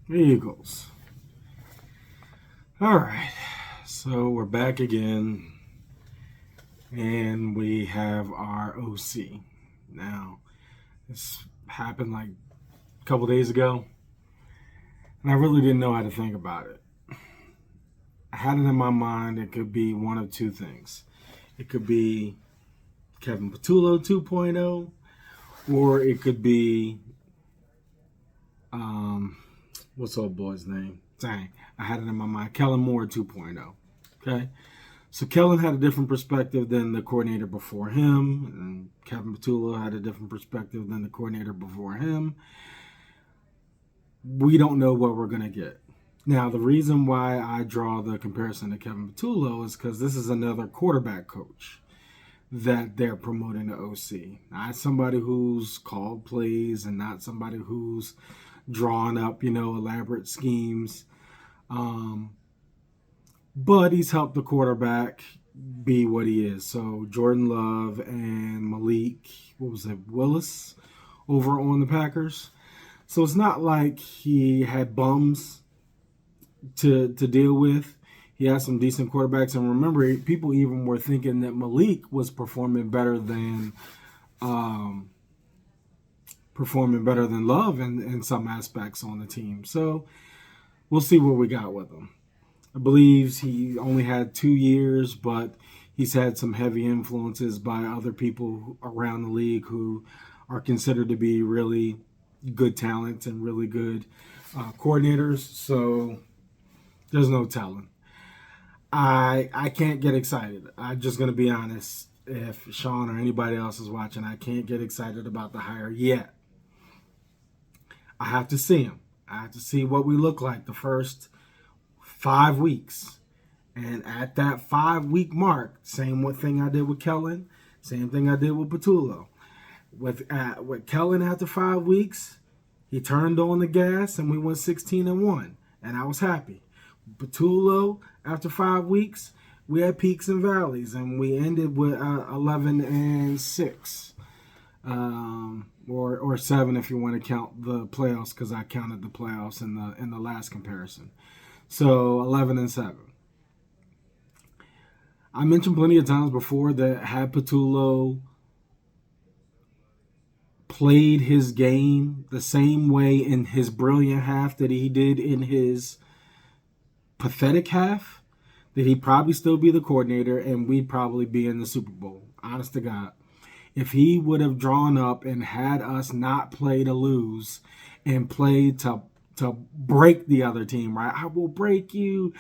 Eagles. All right, so we're back again, and we have our OC. Now, this happened like a couple days ago, and I really didn't know how to think about it. I had it in my mind it could be one of two things. It could be Kevin Patullo 2.0, or it could be, what's old boy's name? Dang, I had it in my mind. Kellen Moore 2.0. Okay? So Kellen had a different perspective than the coordinator before him, and Kevin Patullo had a different perspective than the coordinator before him. We don't know what we're going to get. Now, the reason why I draw the comparison to Kevin Patullo is because this is another quarterback coach that they're promoting to OC. Not somebody who's called plays and not somebody who's drawn up, elaborate schemes. But he's helped the quarterback be what he is. So Jordan Love and Malik, Willis over on the Packers. So it's not like he had bums to deal with. He has some decent quarterbacks. And remember, people even were thinking that Malik was performing better than Love in some aspects on the team. So we'll see what we got with him. I believe he only had 2 years, but he's had some heavy influences by other people around the league who are considered to be really good talents and really good coordinators. So there's no telling. I can't get excited. I'm just going to be honest. If Sean or anybody else is watching, I can't get excited about the hire yet. I have to see him. I have to see what we look like the first 5 weeks. And at that 5-week mark, same thing I did with Kellen, same thing I did with Patullo. With Kellen after 5 weeks, he turned on the gas and we went 16-1, and I was happy. Patullo, after 5 weeks, we had peaks and valleys, and we ended with 11-6, or 7 if you want to count the playoffs, because I counted the playoffs in the last comparison. So 11-7. I mentioned plenty of times before that had Patullo played his game the same way in his brilliant half that he did in his pathetic half, that he'd probably still be the coordinator and we'd probably be in the Super Bowl. Honest to God. If he would have drawn up and had us not play to lose and play to break the other team, right? I will break you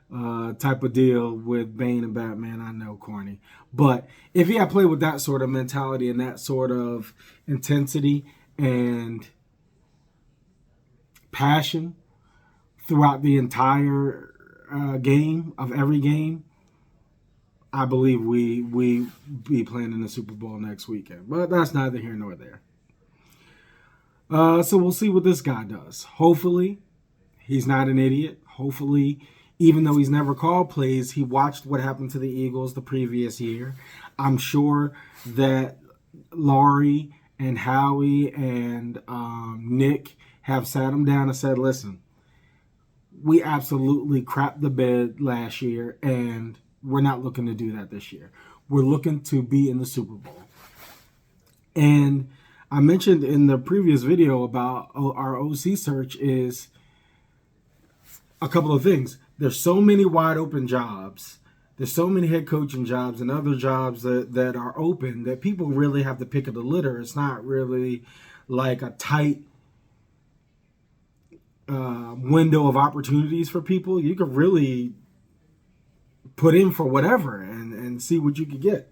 type of deal with Bane and Batman. I know, corny. But if he had played with that sort of mentality and that sort of intensity and passion throughout the entire game of every game, I believe we be playing in the Super Bowl next weekend. But that's neither here nor there. So we'll see what this guy does. Hopefully, he's not an idiot. Hopefully, even though he's never called plays, he watched what happened to the Eagles the previous year. I'm sure that Laurie and Howie and Nick have sat him down and said, listen, we absolutely crapped the bed last year, and we're not looking to do that this year. We're looking to be in the Super Bowl. And I mentioned in the previous video about our OC search is a couple of things. There's so many wide open jobs. There's so many head coaching jobs and other jobs that are open that people really have to pick of the litter. It's not really like a tight window of opportunities for people. You could really put in for whatever and see what you could get.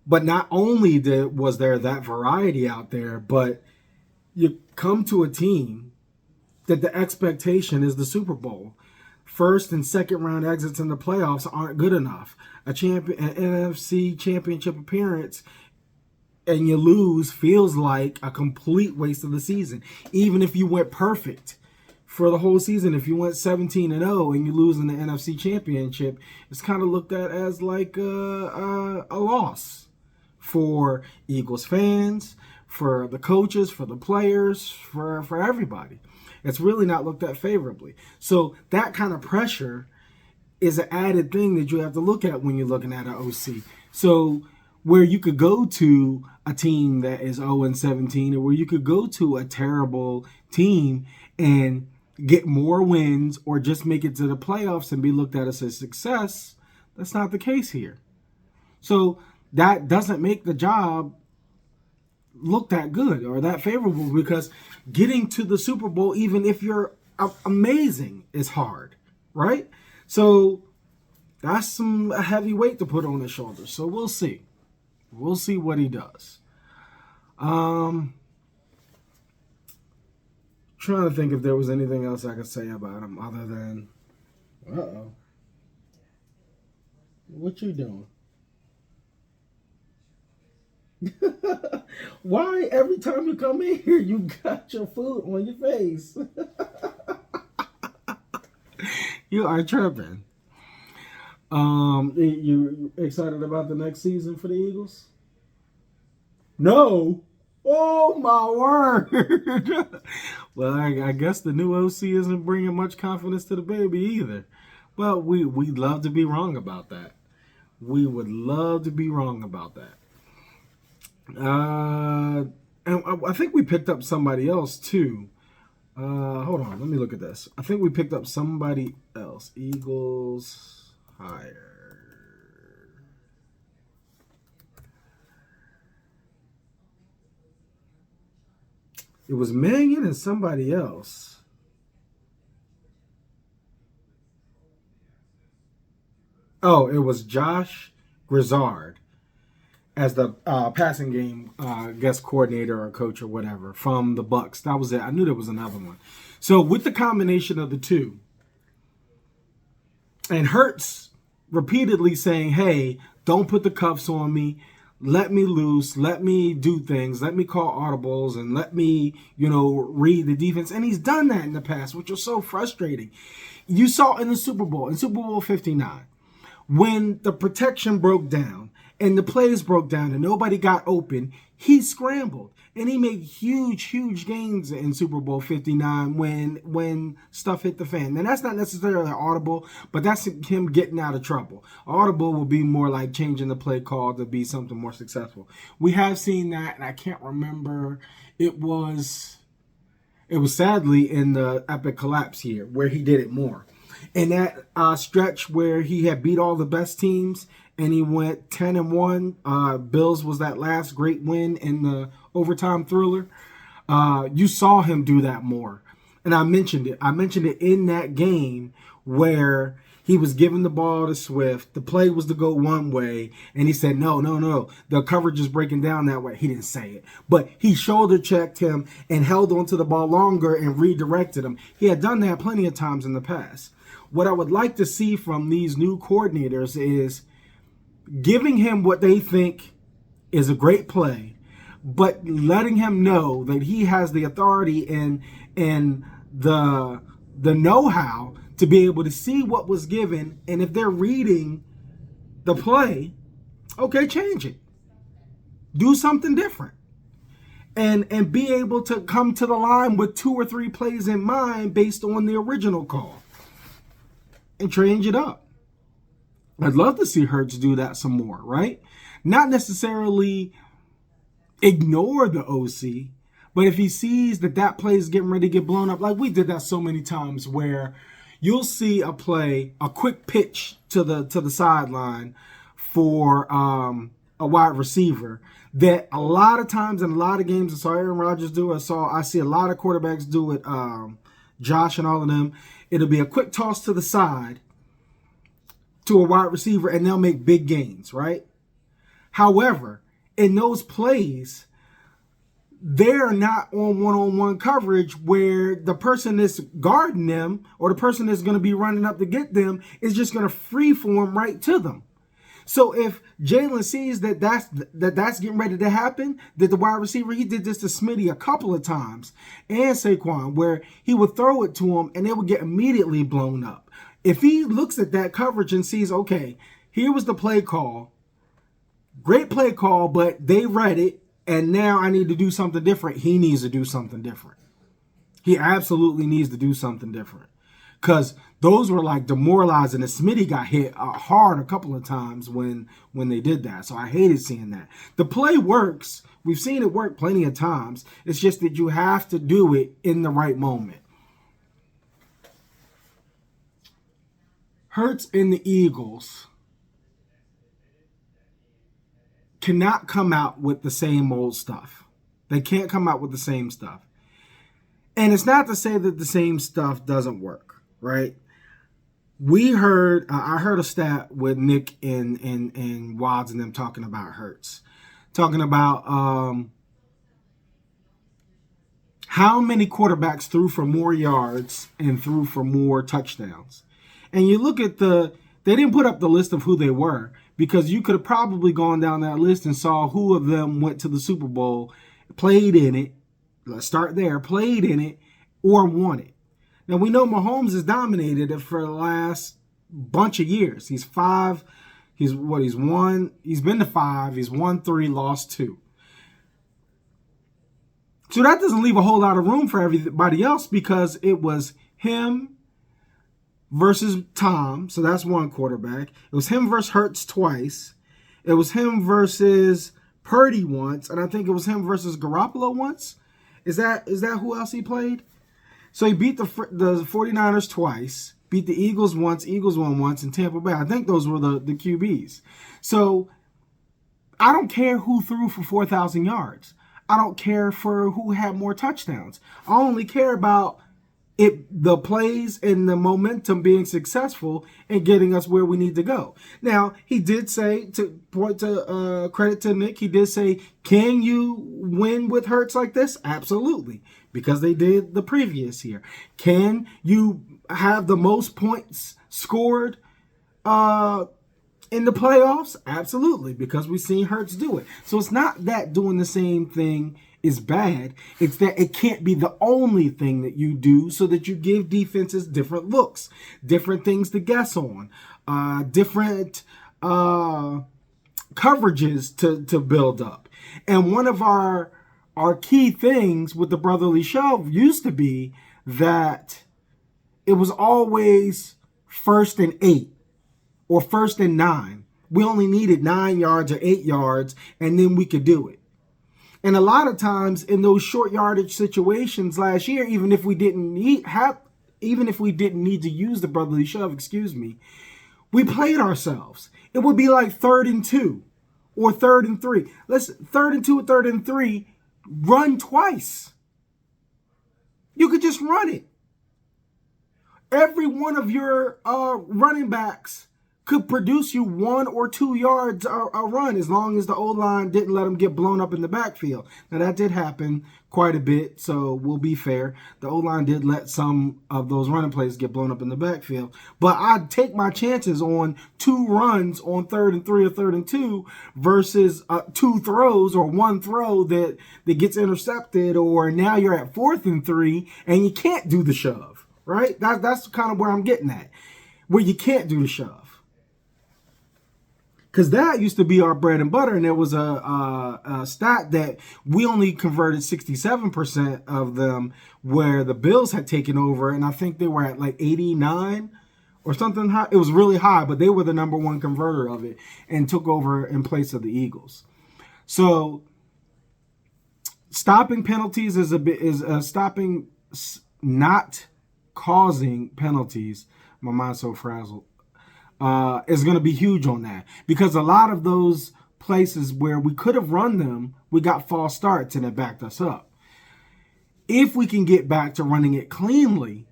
But not only was there that variety out there, but you come to a team that the expectation is the Super Bowl. First and second round exits in the playoffs aren't good enough. An NFC championship appearance and you lose feels like a complete waste of the season. Even if you went perfect for the whole season, if you went 17-0 and you lose in the NFC championship, it's kind of looked at as like a loss for Eagles fans, for the coaches, for the players, for everybody. It's really not looked at favorably. So that kind of pressure is an added thing that you have to look at when you're looking at an OC. So where you could go to a team that is 0-17, or where you could go to a terrible team and get more wins or just make it to the playoffs and be looked at as a success, that's not the case here. So that doesn't make the job look that good or that favorable, because getting to the Super Bowl, even if you're amazing, is hard, right? So that's a heavy weight to put on his shoulders. So we'll see. We'll see what he does. Trying to think if there was anything else I could say about him other than, what you doing? Why every time you come in here you got your food on your face? You are tripping. You excited about the next season for the Eagles? No. Oh my word. Well, I guess the new OC isn't bringing much confidence to the baby either. But we'd love to be wrong about that. We would love to be wrong about that. And I think we picked up somebody else too. Hold on, let me look at this. I think we picked up somebody else. Eagles hire. It was Mannion and somebody else. Oh, it was Josh Grizzard as the passing game guest coordinator or coach or whatever from the Bucks. That was it. I knew there was another one. So with the combination of the two, and Hurts repeatedly saying, hey, don't put the cuffs on me. Let me loose. Let me do things. Let me call audibles and let me, read the defense. And he's done that in the past, which was so frustrating. You saw in the Super Bowl, in Super Bowl 59, when the protection broke down and the plays broke down and nobody got open, he scrambled. And he made huge gains in Super Bowl 59 when stuff hit the fan. Now, that's not necessarily audible, but that's him getting out of trouble. Audible will be more like changing the play call to be something more successful. We have seen that, and I can't remember. It was sadly in the epic collapse year where he did it more. In that stretch where he had beat all the best teams and he went 10-1. Bills was that last great win in the overtime thriller. You saw him do that more. And I mentioned it. I mentioned it in that game where he was giving the ball to Swift. The play was to go one way. And he said, no. The coverage is breaking down that way. He didn't say it. But he shoulder checked him and held onto the ball longer and redirected him. He had done that plenty of times in the past. What I would like to see from these new coordinators is giving him what they think is a great play, but letting him know that he has the authority and the know-how to be able to see what was given, and if they're reading the play, okay, change it. Do something different. And be able to come to the line with 2 or 3 plays in mind based on the original call. And change it up. I'd love to see Hurts do that some more, right? Not necessarily ignore the OC, but if he sees that play is getting ready to get blown up, like we did that so many times where you'll see a play, a quick pitch to the sideline for a wide receiver that a lot of times in a lot of games I saw Aaron Rodgers do, I see a lot of quarterbacks do it, Josh and all of them. It'll be a quick toss to the side to a wide receiver, and they'll make big gains, right? However, in those plays, they're not on one-on-one coverage where the person that's guarding them or the person that's going to be running up to get them is just going to free form right to them. So if Jalen sees that's getting ready to happen, that the wide receiver, he did this to Smitty a couple of times, and Saquon, where he would throw it to him and it would get immediately blown up. If he looks at that coverage and sees, okay, here was the play call, great play call, but they read it and now I need to do something different. He needs to do something different. He absolutely needs to do something different. Because those were like demoralizing. And Smitty got hit hard a couple of times when they did that. So I hated seeing that. The play works. We've seen it work plenty of times. It's just that you have to do it in the right moment. Hurts and the Eagles cannot come out with the same old stuff. They can't come out with the same stuff. And it's not to say that the same stuff doesn't work, right? I heard a stat with Nick and Wads and them talking about Hurts. Talking about how many quarterbacks threw for more yards and threw for more touchdowns. And you look at they didn't put up the list of who they were, because you could have probably gone down that list and saw who of them went to the Super Bowl, played in it. Let's start there. Played in it or won it. Now, we know Mahomes has dominated it for the last bunch of years. He's won. He's been to 5. He's won 3, lost 2. So that doesn't leave a whole lot of room for everybody else, because it was him versus Tom. So that's one quarterback. It was him versus Hurts twice. It was him versus Purdy once. And I think it was him versus Garoppolo once. Is that who else he played? So he beat the 49ers twice, beat the Eagles once, Eagles won once, and Tampa Bay. I think those were the QBs. So I don't care who threw for 4,000 yards. I don't care for who had more touchdowns. I only care about the plays and the momentum being successful and getting us where we need to go. Now, he did say, to point to credit to Nick, he did say, can you win with Hurts like this? Absolutely, because they did the previous year. Can you have the most points scored in the playoffs? Absolutely, because we've seen Hurts do it. So it's not that doing the same thing is bad. It's that it can't be the only thing that you do, so that you give defenses different looks, different things to guess on, different coverages to build up. And one of our key things with the brotherly shove used to be that it was always 1st and 8 or 1st and 9. We only needed 9 yards or 8 yards, and then we could do it. And a lot of times in those short yardage situations last year, even if we didn't need to use the brotherly shove, we played ourselves. It would be like 3rd and 2 or 3rd and 3. Listen, 3rd and 2 or 3rd and 3, run twice. You could just run it. Every one of your running backs could produce you 1 or 2 yards a run, as long as the O-line didn't let them get blown up in the backfield. Now, that did happen quite a bit, so we'll be fair. The O-line did let some of those running plays get blown up in the backfield. But I'd take my chances on 2 runs on 3rd and 3 or 3rd and 2 versus 2 throws or 1 throw that gets intercepted, or now you're at 4th and 3 and you can't do the shove, right? That's kind of where I'm getting at, where you can't do the shove. Because that used to be our bread and butter, and there was a stat that we only converted 67% of them, where the Bills had taken over, and I think they were at like 89 or something high. It was really high, but they were the number 1 converter of it and took over in place of the Eagles. So stopping penalties is stopping, not causing penalties. My mind's so frazzled. Is going to be huge on that, because a lot of those places where we could have run them, we got false starts and it backed us up. If we can get back to running it cleanly,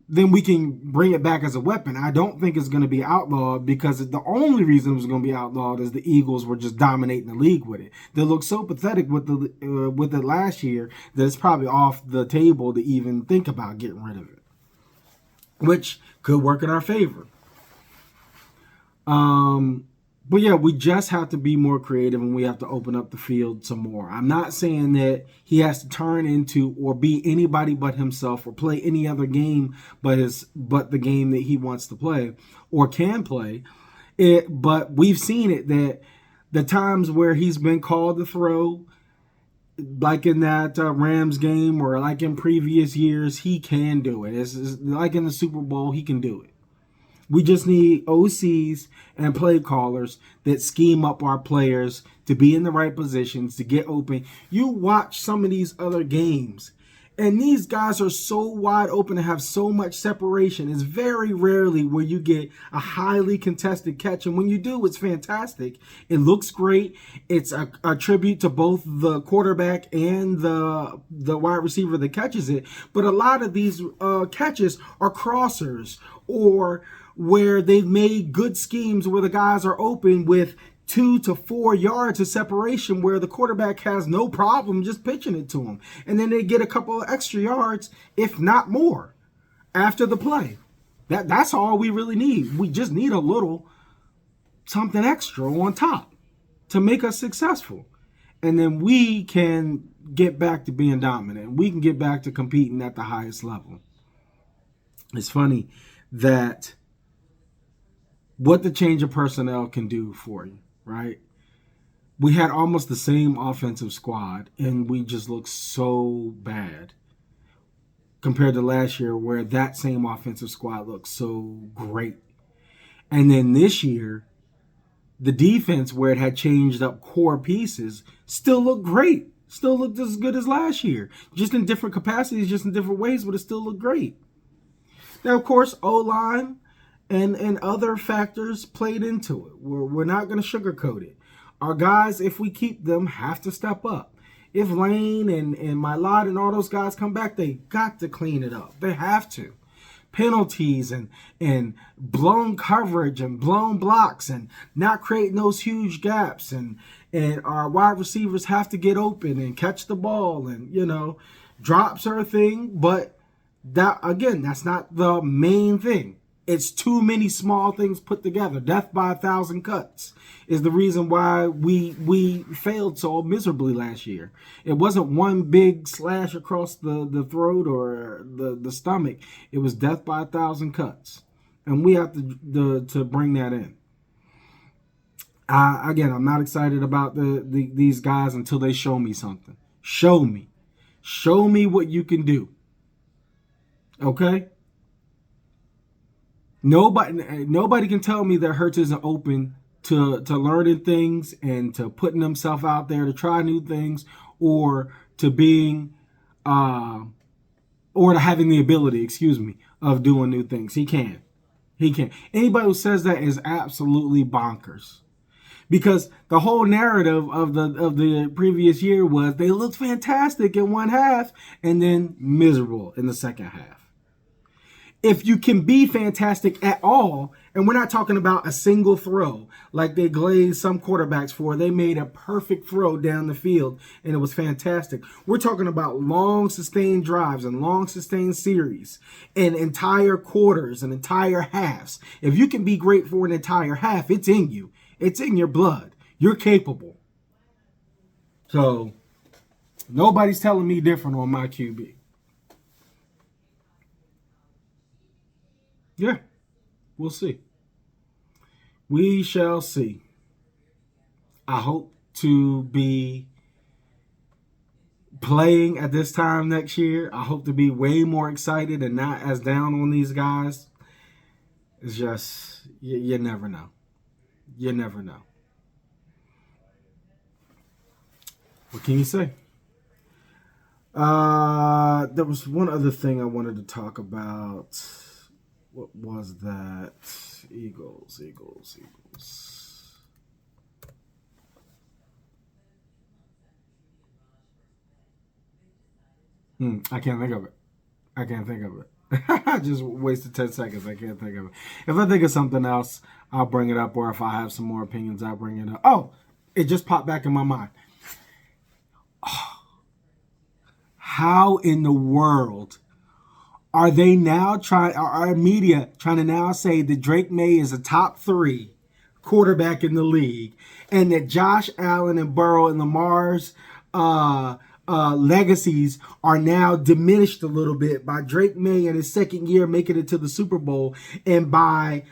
then we can bring it back as a weapon. I don't think it's going to be outlawed, because the only reason it was going to be outlawed is the Eagles were just dominating the league with it. They looked so pathetic with it last year that it's probably off the table to even think about getting rid of it, which could work in our favor. But yeah, we just have to be more creative, and we have to open up the field some more. I'm not saying that he has to turn into or be anybody but himself, or play any other game but the game that he wants to play or can play. But we've seen it that The times where he's been called to throw, like in that Rams game or like in previous years, he can do it. It's like in the Super Bowl, he can do it. We just need OCs and play callers that scheme up our players to be in the right positions, to get open. You watch some of these other games, and these guys are so wide open and have so much separation. It's very rarely where you get a highly contested catch. And when you do, it's fantastic. It looks great. It's a tribute to both the quarterback and the wide receiver that catches it. But a lot of these catches are crossers, or where they've made good schemes where the guys are open with 2 to 4 yards of separation, where the quarterback has no problem just pitching it to them. And then they get a couple of extra yards, if not more, after the play. That's all we really need. We just need a little something extra on top to make us successful. And then we can get back to being dominant. We can get back to competing at the highest level. It's funny that what the change of personnel can do for you, right? We had almost the same offensive squad, and we just looked so bad compared to last year, where that same offensive squad looked so great. And then this year, the defense, where it had changed up core pieces, still looked great. Still looked as good as last year. Just in different capacities, just in different ways, but it still looked great. Now, of course, O-line and other factors played into it. We're not going to sugarcoat it. Our guys, if we keep them, have to step up. If Lane and Mylott and all those guys come back, they got to clean it up. They have to. Penalties and blown coverage and blown blocks and not creating those huge gaps. And our wide receivers have to get open and catch the ball. And, drops are a thing. But that, again, that's not the main thing. It's too many small things put together. Death by 1,000 cuts is the reason why we failed so miserably last year. It wasn't one big slash across the throat or the stomach. It was death by 1,000 cuts. And we have to bring that in. Again, I'm not excited about these guys until they show me something. Show me. Show me what you can do. Okay? Nobody can tell me that Hurts isn't open to learning things and to putting himself out there to try new things, or to being or to having the ability, of doing new things. He can. Anybody who says that is absolutely bonkers. Because the whole narrative of the previous year was they looked fantastic in one half and then miserable in the second half. If you can be fantastic at all, and we're not talking about a single throw like they glazed some quarterbacks for. They made a perfect throw down the field, and it was fantastic. We're talking about long, sustained drives and long, sustained series and entire quarters and entire halves. If you can be great for an entire half, it's in you. It's in your blood. You're capable. So, nobody's telling me different on my QB. Yeah, we'll see. We shall see. I hope to be playing at this time next year. I hope to be way more excited and not as down on these guys. It's just, you never know. You never know. What can you say? There was one other thing I wanted to talk about. What was that? Eagles. I can't think of it. I just wasted 10 seconds. I can't think of it. If I think of something else, I'll bring it up. Or if I have some more opinions, I'll bring it up. Oh, it just popped back in my mind. Oh, how in the world are they now our media trying to now say that Drake May is a top 3 quarterback in the league, and that Josh Allen and Burrow and Lamar's legacies are now diminished a little bit by Drake May in his second year making it to the Super Bowl, and by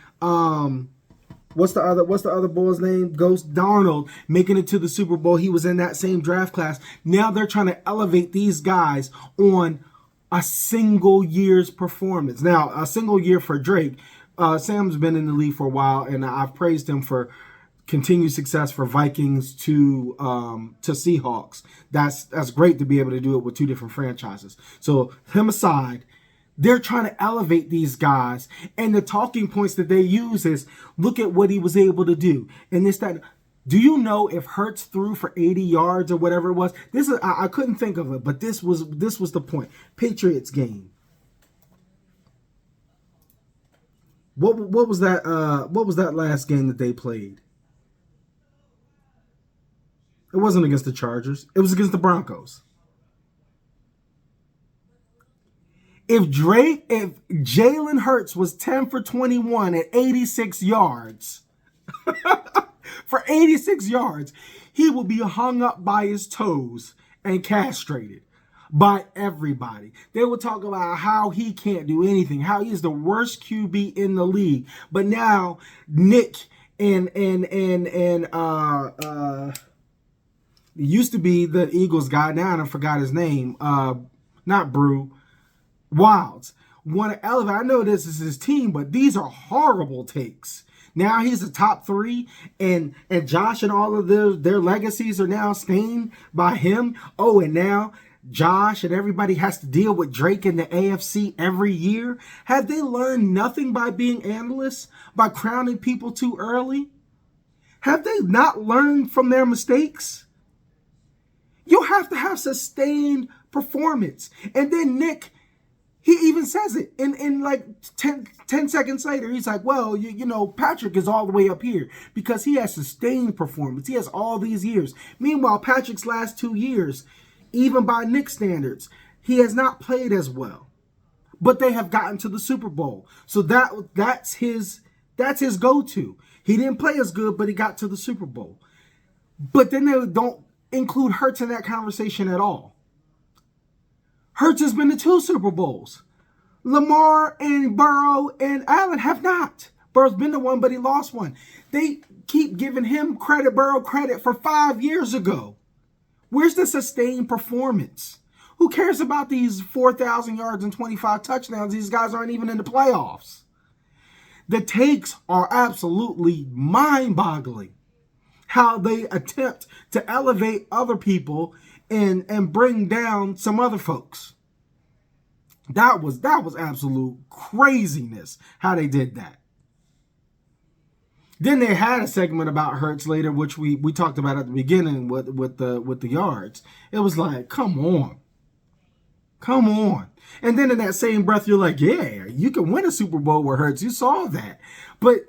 What's the other boy's name? Ghost Darnold making it to the Super Bowl. He was in that same draft class. Now they're trying to elevate these guys on a single year's performance. Now, a single year for Drake. Sam's been in the league for a while, and I've praised him for continued success for Vikings to Seahawks. That's great to be able to do it with two different franchises. So him aside, they're trying to elevate these guys, and the talking points that they use is, look at what he was able to do. And this, that. Do you know if Hurts threw for 80 yards or whatever it was? This is I couldn't think of it, but this was the point. Patriots game. What was that? What was that last game that they played? It wasn't against the Chargers. It was against the Broncos. If Jalen Hurts was 10 for 21 at 86 yards, for 86 yards, he will be hung up by his toes and castrated by everybody. They will talk about how he can't do anything, how he is the worst QB in the league. But now Nick and used to be the Eagles guy. Now I forgot his name. Not Brew. Wilds want to elevate. I know this is his team, but these are horrible takes. Now he's a top 3, and Josh and all of their legacies are now stained by him. Oh, and now Josh and everybody has to deal with Drake in the AFC every year. Have they learned nothing by being analysts, by crowning people too early? Have they not learned from their mistakes? You have to have sustained performance. And then Nick, he even says it in like 10 seconds later. He's like, well, you know, Patrick is all the way up here because he has sustained performance. He has all these years. Meanwhile, Patrick's last 2 years, even by Nick's standards, he has not played as well. But they have gotten to the Super Bowl. So that's his go-to. He didn't play as good, but he got to the Super Bowl. But then they don't include Hurts in that conversation at all. Hurts has been to 2 Super Bowls. Lamar and Burrow and Allen have not. Burrow's been to 1, but he lost 1. They keep giving him credit, Burrow credit, for 5 years ago. Where's the sustained performance? Who cares about these 4,000 yards and 25 touchdowns? These guys aren't even in the playoffs. The takes are absolutely mind-boggling. How they attempt to elevate other people and bring down some other folks. That was absolute craziness how they did that. Then they had a segment about Hurts later, which we talked about at the beginning with the yards. It was like, come on. And then in that same breath, you're like, yeah, you can win a Super Bowl with Hurts. You saw that. But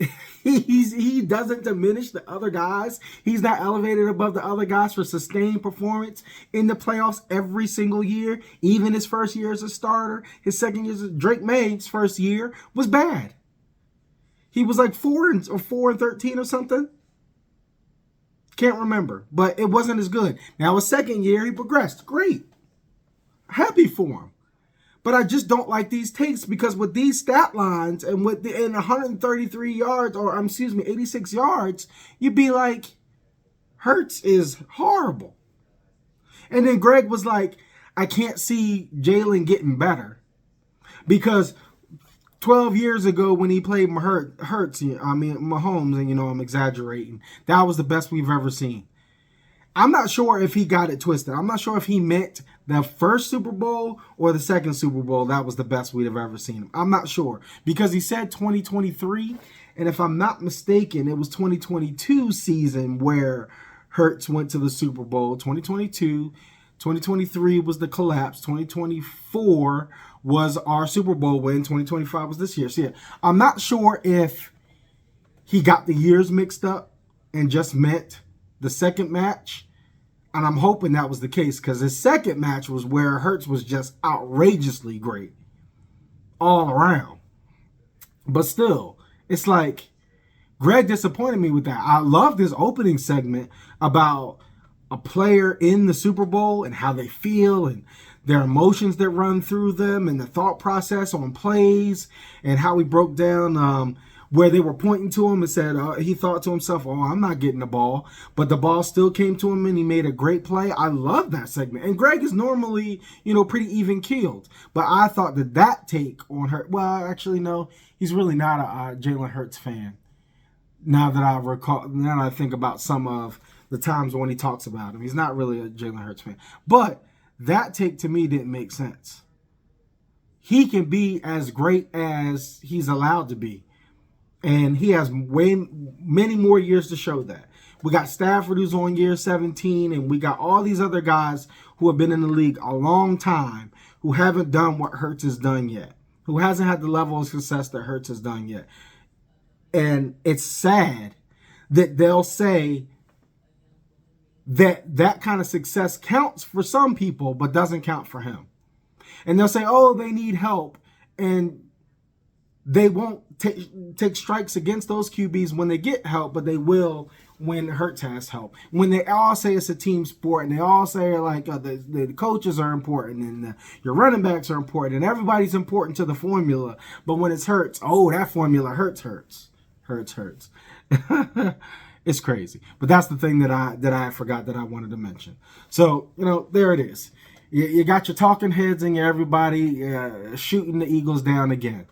he doesn't diminish the other guys. He's not elevated above the other guys for sustained performance in the playoffs every single year. Even his first year as a starter. His second year as Drake May's first year was bad. He was like 4 and 13 or something. Can't remember. But it wasn't as good. Now his second year, he progressed. Great. Happy for him. But I just don't like these takes because with these stat lines and with in 133 yards, or 86 yards, you'd be like, Hurts is horrible. And then Greg was like, I can't see Jalen getting better because 12 years ago when he played Mahomes, and I'm exaggerating, that was the best we've ever seen. I'm not sure if he got it twisted. I'm not sure if he meant the first Super Bowl or the second Super Bowl that was the best we'd have ever seen him. I'm not sure because he said 2023, and if I'm not mistaken, it was 2022 season where Hurts went to the Super Bowl. 2023 was the collapse. 2024 was our Super Bowl win. 2025 was this year. So yeah, I'm not sure if he got the years mixed up and just meant the second match. And I'm hoping that was the case because his second match was where Hurts was just outrageously great all around. But still, it's like Greg disappointed me with that. I love this opening segment about a player in the Super Bowl and how they feel and their emotions that run through them and the thought process on plays and how we broke down where they were pointing to him and said he thought to himself, "Oh, I'm not getting the ball," but the ball still came to him and he made a great play. I love that segment. And Greg is normally, pretty even keeled, but I thought that take on Hurts. Well, actually, no, he's really not a Jalen Hurts fan. Now that I think about some of the times when he talks about him, he's not really a Jalen Hurts fan. But that take to me didn't make sense. He can be as great as he's allowed to be. And he has many more years to show that. We got Stafford, who's on year 17, and we got all these other guys who have been in the league a long time who haven't done what Hurts has done yet, who hasn't had the level of success that Hurts has done yet. And it's sad that they'll say that kind of success counts for some people, but doesn't count for him. And they'll say, oh, they need help. And they won't take strikes against those QBs when they get help, but they will when Hurts has help. When they all say it's a team sport, and they all say like the coaches are important and your running backs are important and everybody's important to the formula, but when it's Hurts, oh, that formula hurts. It's crazy. But that's the thing that I forgot that I wanted to mention. So, there it is. You got your talking heads and everybody shooting the Eagles down again.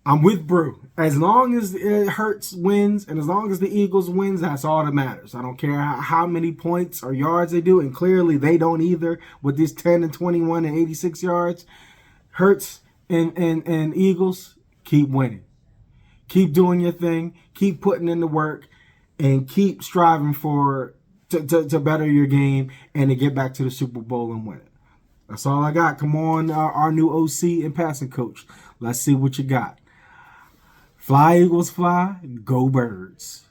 I'm with Brew. As long as it Hurts wins and as long as the Eagles wins, that's all that matters. I don't care how many points or yards they do, and clearly they don't either with these 10 and 21 and 86 yards. Hurts and Eagles, keep winning. Keep doing your thing. Keep putting in the work and keep striving to better your game and to get back to the Super Bowl and win it. That's all I got. Come on, our new OC and passing coach. Let's see what you got. Fly, Eagles, fly. Go, Birds.